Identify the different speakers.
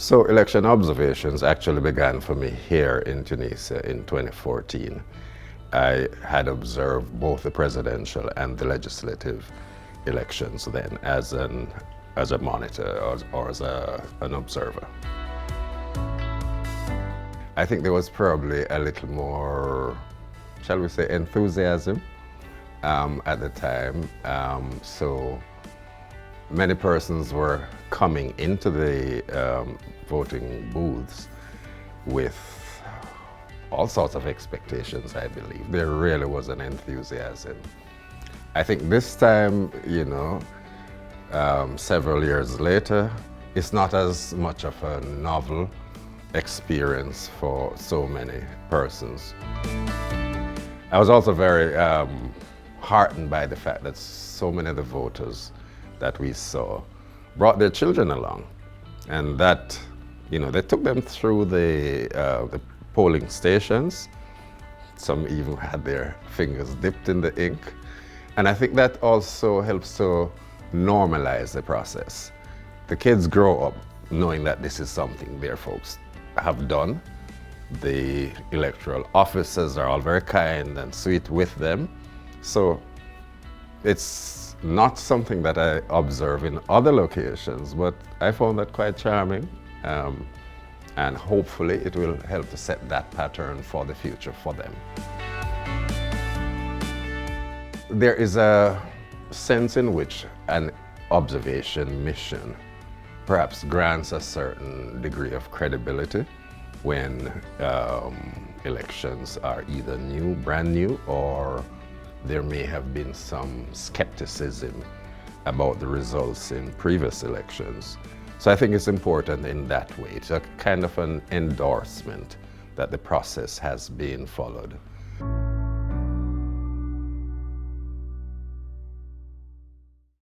Speaker 1: So election observations actually began for me here in Tunisia in 2014. I had observed both the presidential and the legislative elections then as a monitor or as an observer. I think there was probably a little more, shall we say, enthusiasm at the time. So many persons were coming into the voting booths with all sorts of expectations, I believe. There really was an enthusiasm. I think this time, several years later, it's not as much of a novel experience for so many persons. I was also very heartened by the fact that so many of the voters that we saw brought their children along, and that they took them through the polling stations. Some even had their fingers dipped in the ink, and I think that also helps to normalize the process. The kids grow up knowing that this is something their folks have done. The electoral officers are all very kind and sweet with them, so it's not something that I observe in other locations, but I found that quite charming, and hopefully it will help to set that pattern for the future for them. There is a sense in which an observation mission perhaps grants a certain degree of credibility when elections are either brand new, or there may have been some skepticism about the results in previous elections. So I think it's important in that way. It's a kind of an endorsement that the process has been followed.